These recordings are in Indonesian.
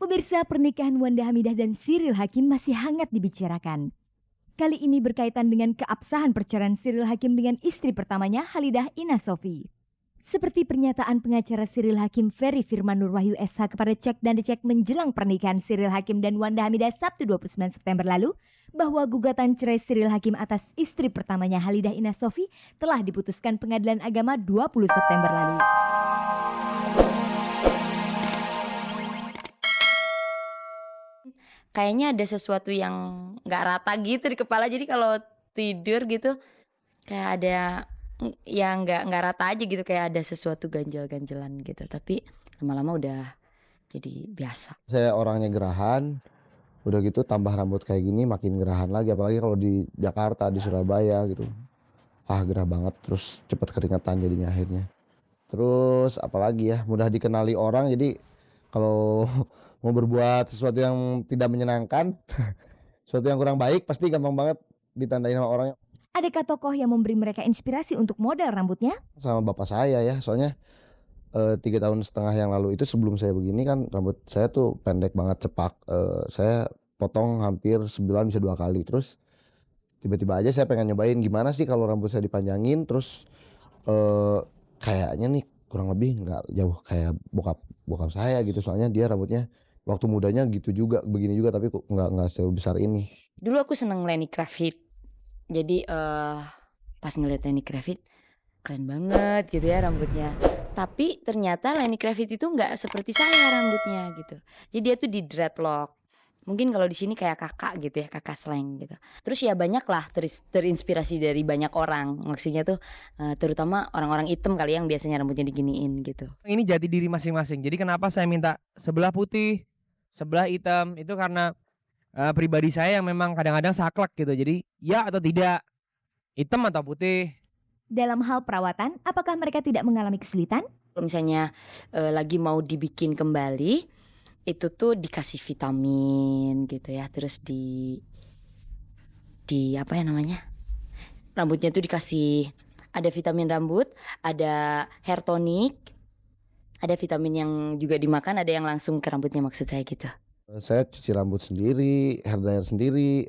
Pemirsa, pernikahan Wanda Hamidah dan Cyril Hakim masih hangat dibicarakan. Kali ini berkaitan dengan keabsahan perceraian Cyril Hakim dengan istri pertamanya Halidah Ina Sofi. Seperti pernyataan pengacara Cyril Hakim Ferry Firman Nur Wahyu SH kepada Cek dan Dicek menjelang pernikahan Cyril Hakim dan Wanda Hamidah Sabtu 29 September lalu, bahwa gugatan cerai Cyril Hakim atas istri pertamanya Halidah Ina Sofi telah diputuskan Pengadilan Agama 20 September lalu. Kayaknya ada sesuatu yang nggak rata gitu di kepala, jadi kalau tidur gitu kayak ada yang nggak rata aja gitu, kayak ada sesuatu ganjel-ganjelan gitu, tapi lama-lama udah jadi biasa. Saya orangnya gerahan, udah gitu tambah rambut kayak gini makin gerahan lagi, apalagi kalau di Jakarta, di Surabaya gitu. Gerah banget, terus cepet keringetan jadinya akhirnya. Terus apalagi ya, mudah dikenali orang, jadi kalau mau berbuat sesuatu yang tidak menyenangkan, sesuatu yang kurang baik, pasti gampang banget ditandain sama orangnya. Adakah tokoh yang memberi mereka inspirasi untuk model rambutnya? Sama bapak saya ya, soalnya 3,5 tahun yang lalu itu sebelum saya begini kan rambut saya tuh pendek banget, cepak. Saya potong hampir sebulan bisa 2 kali. Terus tiba-tiba aja saya pengen nyobain gimana sih kalau rambut saya dipanjangin, terus kayaknya nih kurang lebih nggak jauh kayak bokap saya gitu, soalnya dia rambutnya waktu mudanya gitu juga, begini juga, tapi kok nggak sebesar ini. Dulu aku seneng Lenny Kravitz, jadi pas ngeliat Lenny Kravitz keren banget gitu ya rambutnya. Tapi ternyata Lenny Kravitz itu nggak seperti saya rambutnya gitu. Jadi dia tuh di dreadlock. Mungkin kalau di sini kayak kakak gitu ya, kakak slang gitu. Terus ya banyak lah terinspirasi dari banyak orang. Maksudnya tuh terutama orang-orang hitam kali yang biasanya rambutnya diginiin gitu. Ini jati diri masing-masing. Jadi kenapa saya minta sebelah putih, sebelah hitam, itu karena pribadi saya yang memang kadang-kadang saklek gitu. Jadi ya atau tidak, hitam atau putih. Dalam hal perawatan, apakah mereka tidak mengalami kesulitan? Kalau misalnya lagi mau dibikin kembali, itu tuh dikasih vitamin gitu ya, terus di apa ya namanya, rambutnya tuh dikasih ada vitamin rambut, ada hair tonic, ada vitamin yang juga dimakan, ada yang langsung ke rambutnya, maksud saya gitu. Saya cuci rambut sendiri, hair dryer sendiri,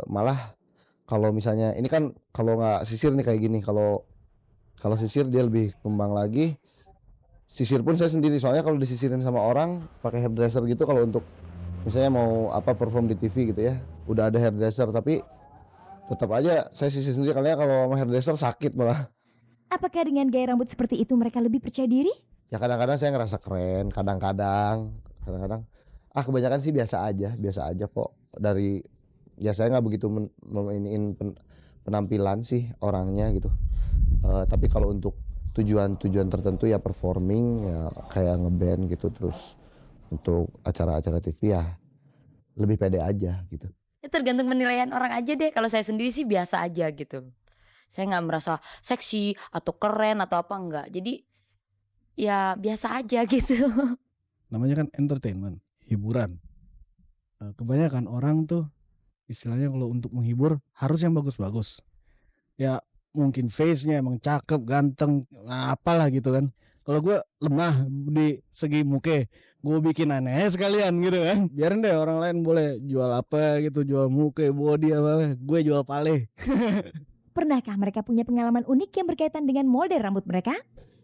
malah kalau misalnya ini kan kalau nggak sisir nih kayak gini, kalau sisir dia lebih kembang lagi. Sisir pun saya sendiri, soalnya kalau disisirin sama orang pakai hairdresser gitu, kalau untuk misalnya mau perform di TV gitu ya, udah ada hairdresser, tapi tetap aja saya sisir sendiri karena kalau sama hairdresser sakit malah. Apakah dengan gaya rambut seperti itu mereka lebih percaya diri? Ya kadang-kadang saya ngerasa keren, kadang-kadang kebanyakan sih biasa aja kok. Dari ya saya nggak begitu penampilan sih orangnya gitu. Tapi kalau untuk tujuan tertentu ya performing ya kayak ngeband gitu, terus untuk acara-acara TV ya lebih pede aja gitu. Ya tergantung penilaian orang aja deh. Kalau saya sendiri sih biasa aja gitu. Saya nggak merasa seksi atau keren atau apa, enggak. Jadi ya biasa aja gitu. Namanya kan entertainment, hiburan. Kebanyakan orang tuh istilahnya kalau untuk menghibur harus yang bagus-bagus. Ya mungkin face-nya emang cakep, ganteng, apalah gitu kan. Kalau gue lemah di segi muke, gue bikin aneh sekalian gitu kan. Biarin deh orang lain boleh jual apa gitu, jual muke, body apa, gue jual pale. Pernahkah mereka punya pengalaman unik yang berkaitan dengan model rambut mereka?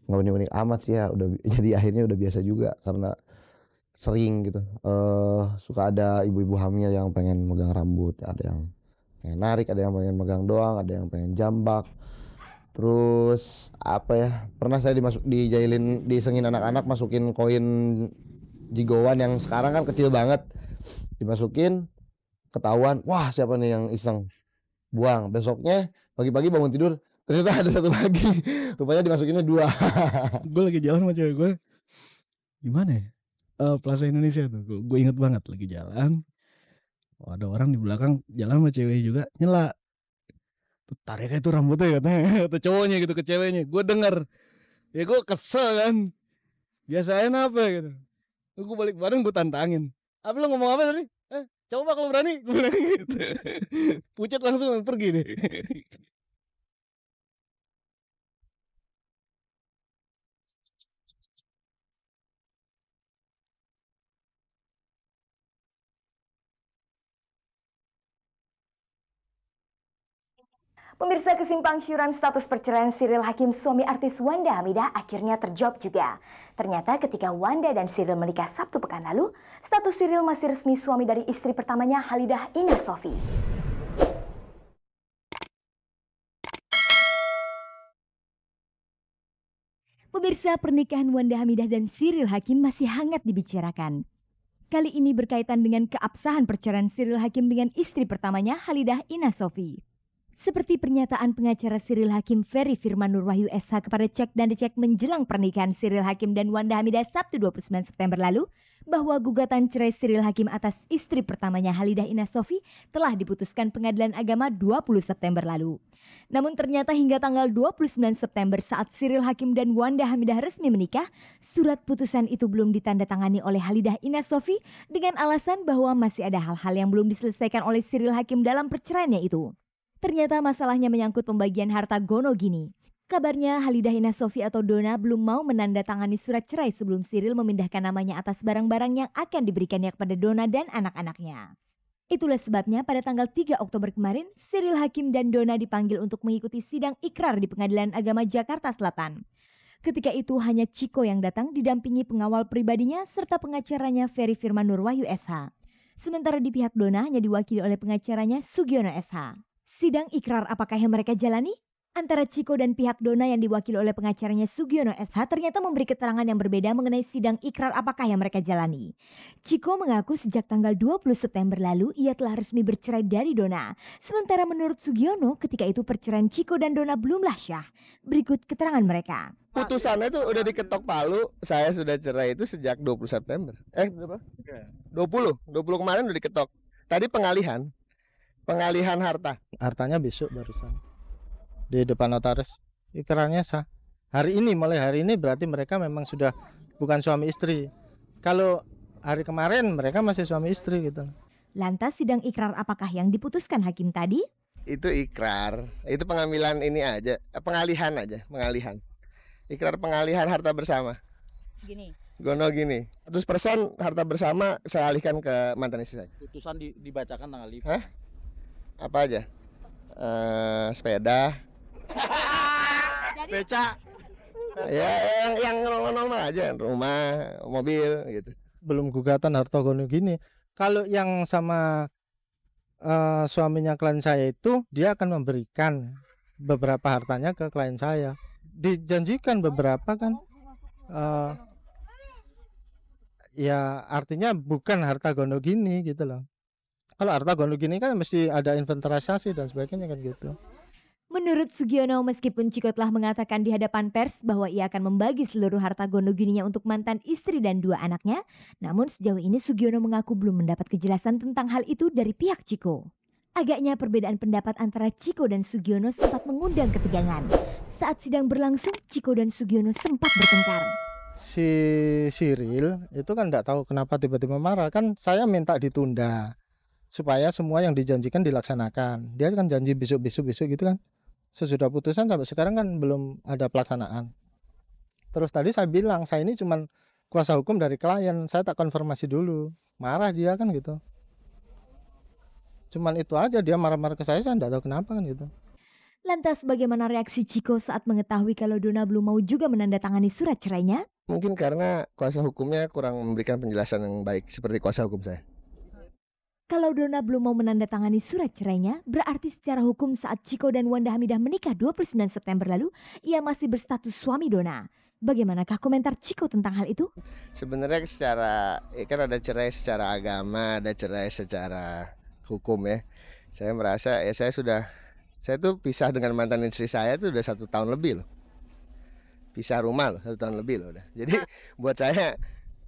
Nggak unik-unik amat sih ya, udah jadi akhirnya udah biasa juga karena sering gitu. Suka ada ibu-ibu hamil yang pengen megang rambut, ada yang pengen narik, ada yang pengen megang doang, ada yang pengen jambak. Terus apa ya, pernah saya disengin anak-anak masukin koin jigoan yang sekarang kan kecil banget, dimasukin, ketahuan, wah siapa nih yang iseng, buang. Besoknya pagi-pagi bangun tidur ternyata ada satu lagi, rupanya dimasukinnya 2. Gue lagi jalan sama cewek gue, gimana ya, Plaza Indonesia tuh, gue inget banget lagi jalan, ada orang di belakang jalan sama ceweknya juga, nyela tuh, tarik aja tuh rambutnya katanya, kata cowoknya gitu ke ceweknya. Gue denger, ya gue kesel kan, biasain apa gitu. Gue balik bareng, gue tantangin, apa lo ngomong apa tadi, coba kalau berani, gue bilang gitu. Pucat langsung pergi deh. Pemirsa, kesimpang siuran status perceraian Cyril Hakim suami artis Wanda Hamidah akhirnya terjawab juga. Ternyata ketika Wanda dan Cyril menikah Sabtu pekan lalu, status Cyril masih resmi suami dari istri pertamanya Halidah Ina Sofi. Pemirsa, pernikahan Wanda Hamidah dan Cyril Hakim masih hangat dibicarakan. Kali ini berkaitan dengan keabsahan perceraian Cyril Hakim dengan istri pertamanya Halidah Ina Sofi. Seperti pernyataan pengacara Cyril Hakim Ferry Firman Nur Wahyu SH kepada Cek dan Dicek menjelang pernikahan Cyril Hakim dan Wanda Hamidah Sabtu 29 September lalu, bahwa gugatan cerai Cyril Hakim atas istri pertamanya Halidah Ina Sofi telah diputuskan Pengadilan Agama 20 September lalu. Namun ternyata hingga tanggal 29 September saat Cyril Hakim dan Wanda Hamidah resmi menikah, surat putusan itu belum ditandatangani oleh Halidah Ina Sofi dengan alasan bahwa masih ada hal-hal yang belum diselesaikan oleh Cyril Hakim dalam perceraiannya itu. Ternyata masalahnya menyangkut pembagian harta gono gini. Kabarnya Halidah Ina Sofi atau Dona belum mau menandatangani surat cerai sebelum Cyril memindahkan namanya atas barang-barang yang akan diberikannya kepada Dona dan anak-anaknya. Itulah sebabnya pada tanggal 3 Oktober kemarin, Cyril Hakim dan Dona dipanggil untuk mengikuti sidang ikrar di Pengadilan Agama Jakarta Selatan. Ketika itu hanya Ciko yang datang didampingi pengawal pribadinya serta pengacaranya Ferry Firman Nur Wahyu SH. Sementara di pihak Dona hanya diwakili oleh pengacaranya Sugiono SH. Sidang ikrar apakah yang mereka jalani? Antara Ciko dan pihak Dona yang diwakili oleh pengacaranya Sugiono SH ternyata memberi keterangan yang berbeda mengenai sidang ikrar apakah yang mereka jalani. Ciko mengaku sejak tanggal 20 September lalu ia telah resmi bercerai dari Dona. Sementara menurut Sugiono ketika itu perceraian Ciko dan Dona belumlah syah. Berikut keterangan mereka. Putusannya itu udah diketok palu. Saya sudah cerai itu sejak 20 September. Berapa? 20 kemarin udah diketok. Tadi pengalihan harta. Hartanya besok barusan di depan notaris. Ikrarnya sah. Mulai hari ini berarti mereka memang sudah bukan suami istri. Kalau hari kemarin mereka masih suami istri gitu. Lantas sidang ikrar apakah yang diputuskan hakim tadi? Itu ikrar. Itu pengambilan ini aja, pengalihan. Ikrar pengalihan harta bersama. Gini. Gono gini. 100% harta bersama saya alihkan ke mantan istri saya. Putusan dibacakan tanggal 5. Hah? Apa aja? Sepeda. Beca. Ya yang normal aja, rumah, mobil gitu. Belum gugatan harta gono gini. Kalau yang sama suaminya klien saya itu dia akan memberikan beberapa hartanya ke klien saya. Dijanjikan beberapa kan. Ya artinya bukan harta gono gini gitu loh. Kalau harta gono gini kan mesti ada inventarisasi dan sebagainya kan gitu. Menurut Sugiono, meskipun Ciko telah mengatakan di hadapan pers bahwa ia akan membagi seluruh harta gono gininya untuk mantan istri dan 2 anaknya, namun sejauh ini Sugiono mengaku belum mendapat kejelasan tentang hal itu dari pihak Ciko. Agaknya perbedaan pendapat antara Ciko dan Sugiono sempat mengundang ketegangan. Saat sidang berlangsung, Ciko dan Sugiono sempat bertengkar. Si Cyril itu kan enggak tahu kenapa tiba-tiba marah. Kan saya minta ditunda supaya semua yang dijanjikan dilaksanakan. Dia kan janji besok gitu kan. Sesudah putusan sampai sekarang kan belum ada pelaksanaan. Terus tadi saya bilang saya ini cuman kuasa hukum dari klien, saya tak konfirmasi dulu. Marah dia kan gitu. Cuman itu aja, dia marah-marah ke saya enggak tahu kenapa kan gitu. Lantas bagaimana reaksi Ciko saat mengetahui kalau Dona belum mau juga menandatangani surat cerainya? Mungkin karena kuasa hukumnya kurang memberikan penjelasan yang baik seperti kuasa hukum saya. Kalau Dona belum mau menandatangani surat cerainya, berarti secara hukum saat Ciko dan Wanda Hamidah menikah 29 September lalu, ia masih berstatus suami Dona. Bagaimanakah komentar Ciko tentang hal itu? Sebenarnya kan ada cerai secara agama, ada cerai secara hukum ya. Saya merasa ya saya tuh pisah dengan mantan istri saya tuh udah 1 tahun lebih loh. Pisah rumah loh 1 tahun lebih loh udah. Jadi buat saya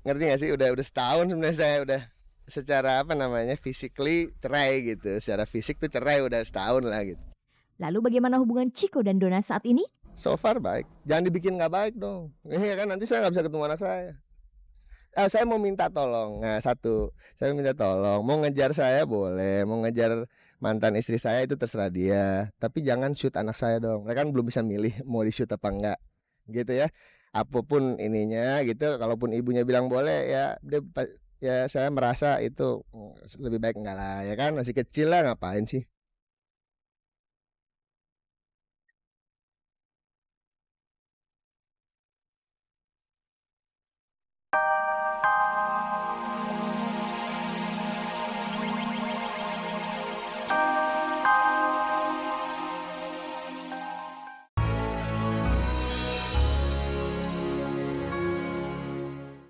ngerti gak sih udah setahun sebenarnya saya udah secara physically cerai gitu. Secara fisik tuh cerai udah setahun lah gitu. Lalu bagaimana hubungan Ciko dan Dona saat ini? So far baik. Jangan dibikin nggak baik dong. Iya kan nanti saya nggak bisa ketemu anak saya. Saya mau minta tolong. Nah, saya minta tolong. Mau ngejar saya boleh, mau ngejar mantan istri saya itu terserah dia. Tapi jangan shoot anak saya dong. Mereka kan belum bisa milih mau di shoot apa enggak. Gitu ya. Apapun ininya gitu. Kalaupun ibunya bilang boleh ya saya merasa itu lebih baik enggak lah ya kan, masih kecil lah ngapain sih.